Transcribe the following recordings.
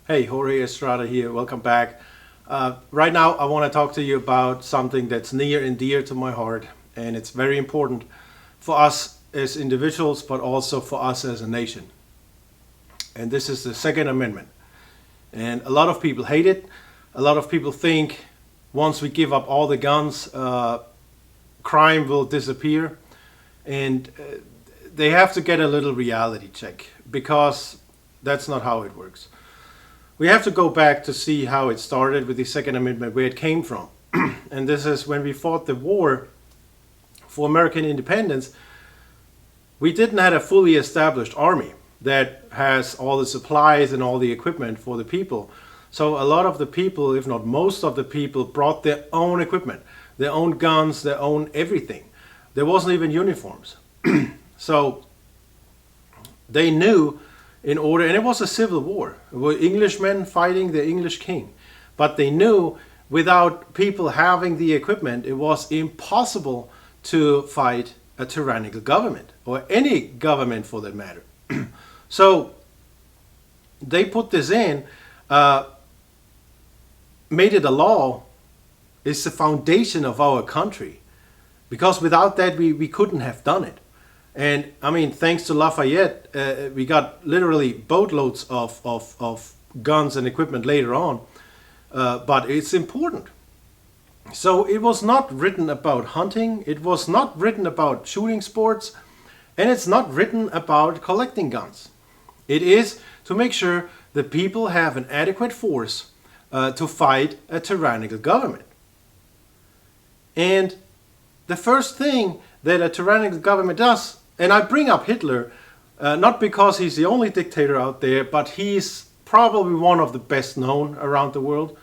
Hey, Jorge Estrada here. Welcome back. Right now, I want to talk to you about something that's near and dear to my heart, and it's very important for us as individuals, but also for us as a nation. And this is the Second Amendment. And a lot of people hate it. A lot of people think once we give up all the guns, crime will disappear. And they have to get a little reality check because that's not how it works. We have to go back to see how it started with the Second Amendment, where it came from. And this is when we fought the war for American independence. We didn't have a fully established army that has all the supplies and all the equipment for the people. So a lot of the people, if not most of the people, brought their own equipment, their own guns, their own everything. There wasn't even uniforms. So they knew in order, and it was a civil war. It were Englishmen fighting the English king. But they knew without people having the equipment, it was impossible to fight a tyrannical government, or any government for that matter. So they put this in, made it a law. It's the foundation of our country. Because without that, we couldn't have done it. And I mean, thanks to Lafayette, we got literally boatloads of guns and equipment later on. But it's important. So it was not written about hunting. It was not written about shooting sports. And it's not written about collecting guns. It is to make sure the people have an adequate force to fight a tyrannical government. And the first thing that a tyrannical government does, and I bring up Hitler, not because he's the only dictator out there, but he's probably one of the best known around the world.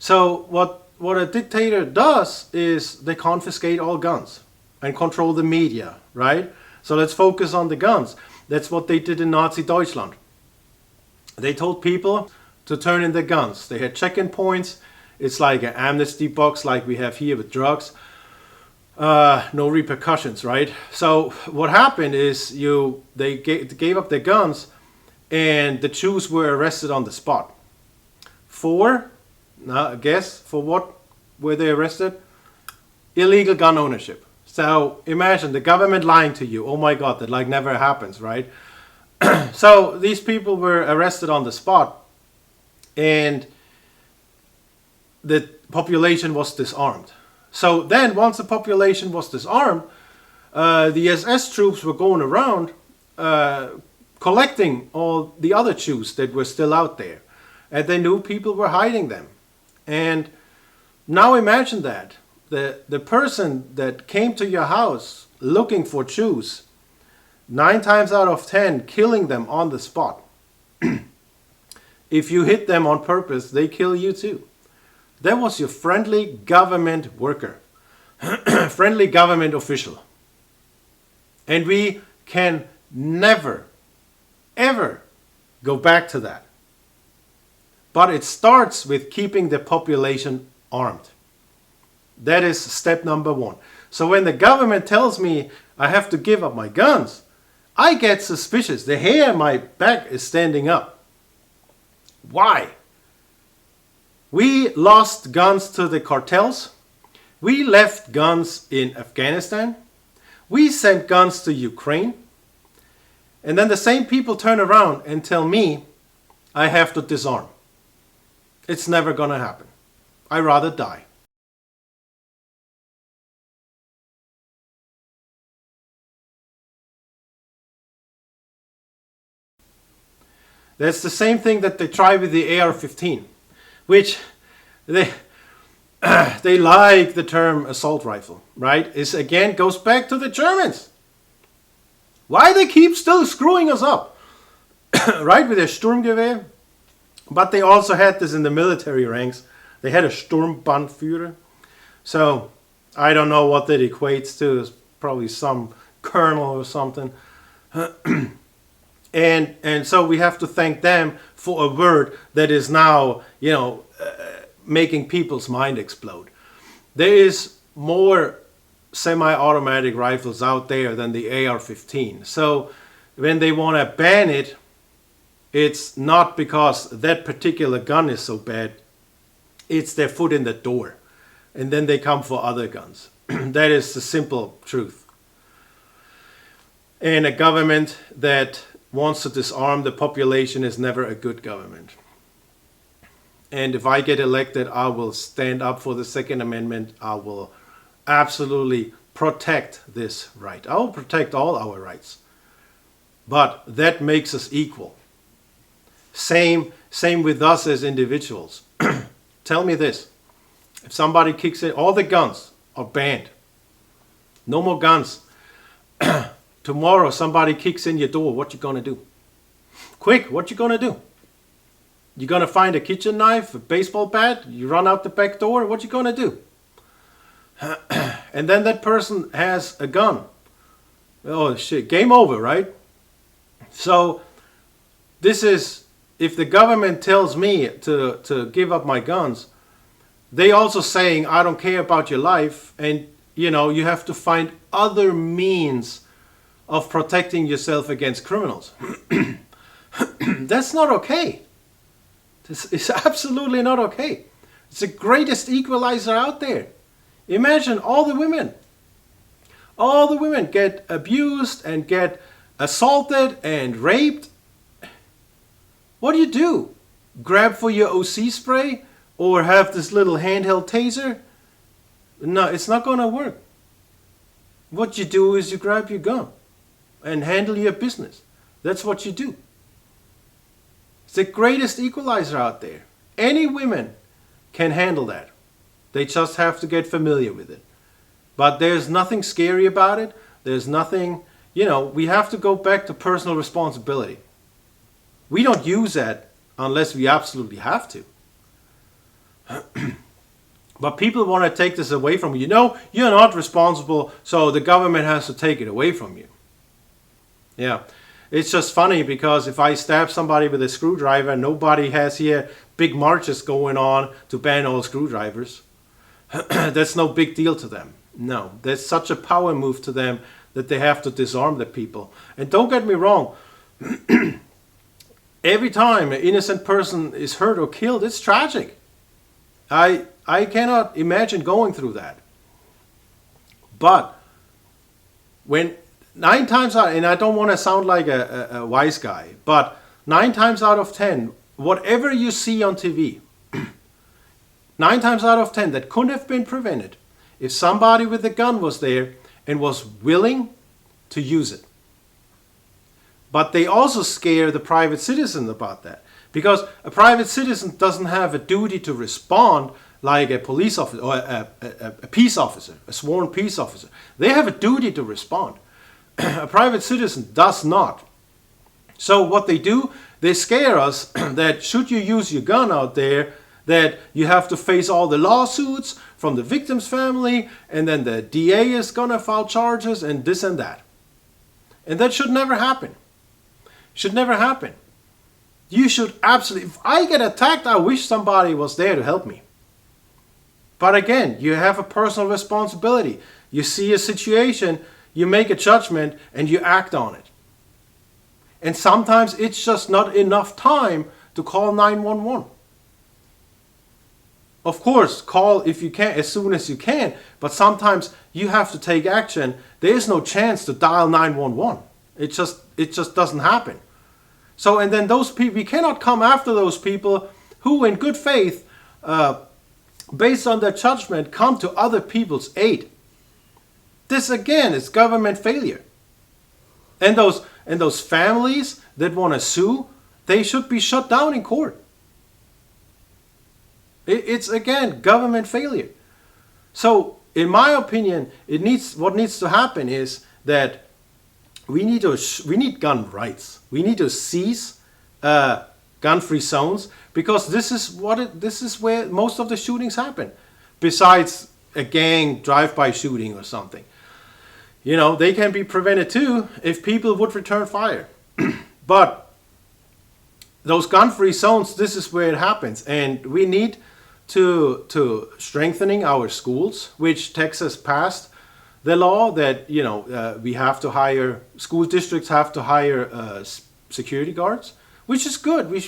So what a dictator does is they confiscate all guns and control the media, right? So let's focus on the guns. That's what they did in Nazi Deutschland. They told people to turn in their guns. They had check-in points. It's like an amnesty box like we have here with drugs. No repercussions, right? So what happened is they gave up their guns, and the Jews were arrested on the spot. Guess for what were they arrested? Illegal gun ownership. So imagine the government lying to you. Oh my God, that like never happens, right? So these people were arrested on the spot, and the population was disarmed. So then, once the population was disarmed, the SS troops were going around collecting all the other Jews that were still out there. And they knew people were hiding them. And now imagine that. The person that came to your house looking for Jews, 9 times out of 10, killing them on the spot. If you hit them on purpose, they kill you too. That was your friendly government worker, friendly government official. And we can never, ever go back to that. But it starts with keeping the population armed. That is step number 1. So when the government tells me I have to give up my guns, I get suspicious. The hair on my back is standing up. Why? We lost guns to the cartels. We left guns in Afghanistan. We sent guns to Ukraine. And then the same people turn around and tell me I have to disarm. It's never going to happen. I'd rather die. That's the same thing that they try with the AR-15. Which they like the term assault rifle, right? It again goes back to the Germans. Why they keep still screwing us up, right? With their Sturmgewehr. But they also had this in the military ranks. They had a Sturmbannführer. So I don't know what that equates to. It's probably some colonel or something. And so we have to thank them for a word that is now, making people's mind explode. There is more semi-automatic rifles out there than the AR-15. So when they want to ban it, it's not because that particular gun is so bad. It's their foot in the door. And then they come for other guns. That is the simple truth. And a government that wants to disarm the population is never a good government. And if I get elected, I will stand up for the Second Amendment. I will absolutely protect this right. I will protect all our rights. But that makes us equal. Same with us as individuals. Tell me this. If somebody kicks in, all the guns are banned. No more guns. Tomorrow somebody kicks in your door, what you gonna do? Quick, what you gonna do? You gonna find a kitchen knife, a baseball bat, you run out the back door, what you gonna do? And then that person has a gun. Oh shit, game over, right? So this is, if the government tells me to give up my guns, they also saying, I don't care about your life, and you have to find other means of protecting yourself against criminals. That's not okay. This is absolutely not okay. It's the greatest equalizer out there. Imagine all the women get abused and get assaulted and raped. What do? Grab for your OC spray or have this little handheld taser? No, it's not going to work. What you do is you grab your gun and handle your business. That's what you do. It's the greatest equalizer out there. Any women can handle that. They just have to get familiar with it. But there's nothing scary about it. There's nothing, we have to go back to personal responsibility. We don't use that unless we absolutely have to. But people want to take this away from you. You're not responsible, so the government has to take it away from you. Yeah, it's just funny because if I stab somebody with a screwdriver, nobody has here big marches going on to ban all screwdrivers. That's no big deal to them. No, there's such a power move to them that they have to disarm the people. And don't get me wrong, every time an innocent person is hurt or killed, it's tragic. I cannot imagine going through that. But when 9 times out, and I don't want to sound like a wise guy, but 9 times out of 10, whatever you see on TV, 9 times out of 10, that couldn't have been prevented if somebody with a gun was there and was willing to use it. But they also scare the private citizen about that. Because a private citizen doesn't have a duty to respond like a police officer or a peace officer, a sworn peace officer. They have a duty to respond. A private citizen does not. So what they do, they scare us that should you use your gun out there, that you have to face all the lawsuits from the victim's family, and then the DA is gonna file charges and this and that. And that should never happen. Should never happen. You should absolutely, if I get attacked, I wish somebody was there to help me. But again, you have a personal responsibility. You see a situation, you make a judgment, and you act on it. And sometimes it's just not enough time to call 911. Of course, call if you can, as soon as you can, but sometimes you have to take action. There is no chance to dial 911. It just doesn't happen. So, and then those people, we cannot come after those people who in good faith, based on their judgment, come to other people's aid. This again is government failure. And those families that want to sue, they should be shut down in court. It's again government failure. So, in my opinion, what needs to happen is that we need gun rights. We need to seize gun-free zones, because this is where most of the shootings happen. Besides a gang drive-by shooting or something, they can be prevented too if people would return fire. But those gun-free zones, this is where it happens, and we need to strengthening our schools, which Texas passed the law that we have to hire, school districts have to hire security guards, which is good. We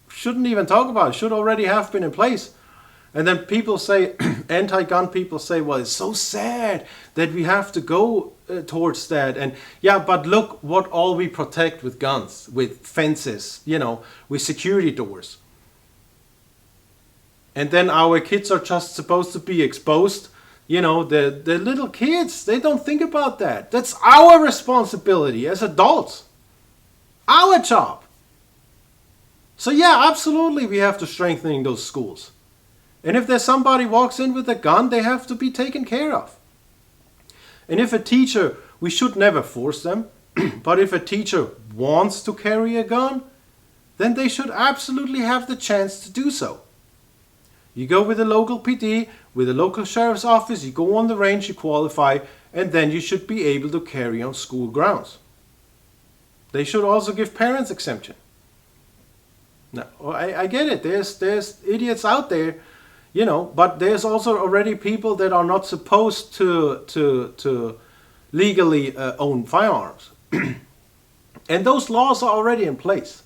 shouldn't even talk about it. Should already have been in place. And then people say, anti-gun people say, well, it's so sad that we have to go towards that. And yeah, but look what all we protect with guns, with fences, with security doors. And then our kids are just supposed to be exposed. The little kids, they don't think about that. That's our responsibility as adults. Our job. So yeah, absolutely we have to strengthen those schools. And if there's somebody walks in with a gun, they have to be taken care of. And if a teacher, we should never force them, but if a teacher wants to carry a gun, then they should absolutely have the chance to do so. You go with the local PD, with the local sheriff's office, you go on the range, you qualify, and then you should be able to carry on school grounds. They should also give parents exemption. Now, I get it, there's idiots out there, but there's also already people that are not supposed to legally own firearms. And those laws are already in place.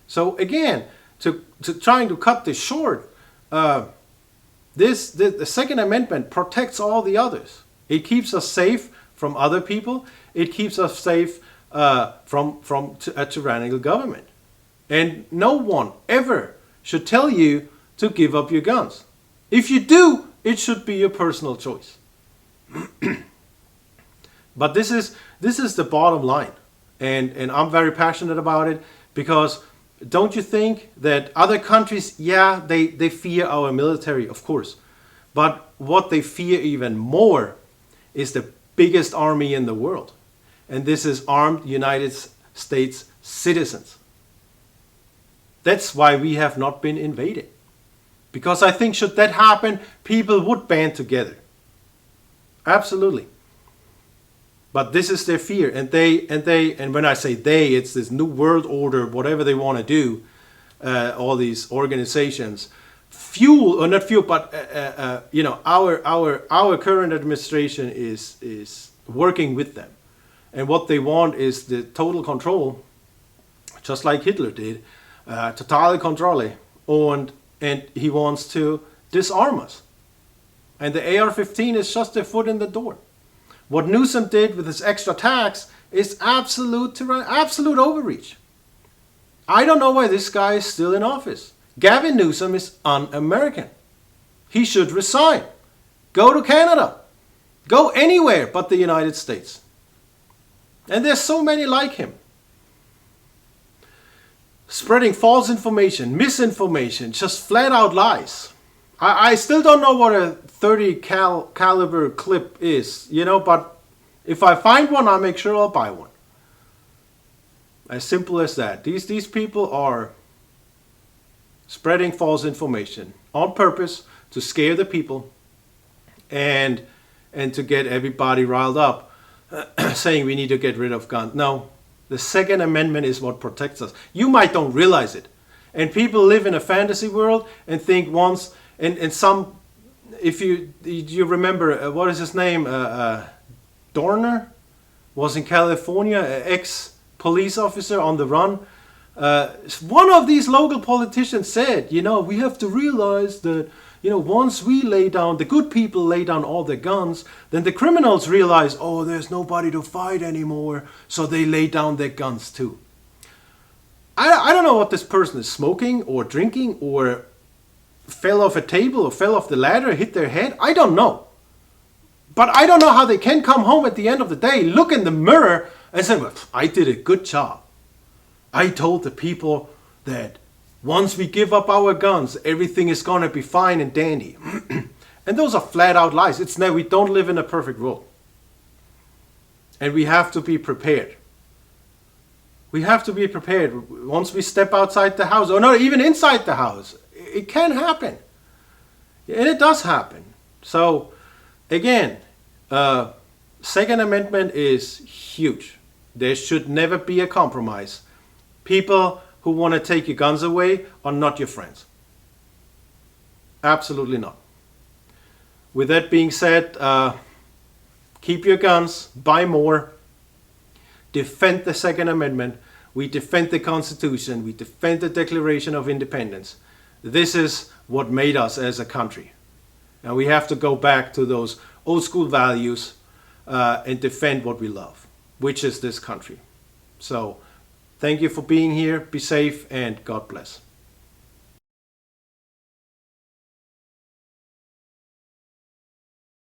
So again, to trying to cut this short, the Second Amendment protects all the others. It keeps us safe from other people. It keeps us safe from a tyrannical government. And no one ever should tell you to give up your guns. If you do, it should be your personal choice. But this is the bottom line. And I'm very passionate about it, because don't you think that other countries, yeah, they fear our military, of course. But what they fear even more is the biggest army in the world. And this is armed United States citizens. That's why we have not been invaded. Because I think should that happen, people would band together. Absolutely. But this is their fear, and when I say they, it's this new world order, whatever they want to do. All these organizations, our current administration is working with them, and what they want is the total control, just like Hitler did, totale Kontrolle, and he wants to disarm us, and the AR-15 is just their foot in the door. What Newsom did with his extra tax is absolute overreach. I don't know why this guy is still in office. Gavin Newsom is un-American. He should resign. Go to Canada. Go anywhere but the United States. And there's so many like him. Spreading false information, misinformation, just flat out lies. I still don't know what a 30 caliber clip is, but if I find one, I'll make sure I'll buy one. As simple as that. These people are spreading false information on purpose to scare the people and to get everybody riled up, saying we need to get rid of guns. No, the Second Amendment is what protects us. You might don't realize it. And people live in a fantasy world and think once, and some, if you remember, what is his name? Dorner was in California, ex-police officer on the run. One of these local politicians said, we have to realize that, once we lay down, the good people lay down all their guns, then the criminals realize, oh, there's nobody to fight anymore, so they lay down their guns too. I don't know what this person is smoking or drinking or fell off a table or fell off the ladder, hit their head. I don't know. But I don't know how they can come home at the end of the day, look in the mirror and say, well, I did a good job. I told the people that once we give up our guns, everything is going to be fine and dandy. And those are flat out lies. We don't live in a perfect world. And we have to be prepared. We have to be prepared once we step outside the house, or not even inside the house. It can happen. And it does happen. So, again, Second Amendment is huge. There should never be a compromise. People who want to take your guns away are not your friends. Absolutely not. With that being said, keep your guns, buy more, defend the Second Amendment. We defend the Constitution. We defend the Declaration of Independence. This is what made us as a country. And we have to go back to those old school values and defend what we love, which is this country. So thank you for being here. Be safe and God bless.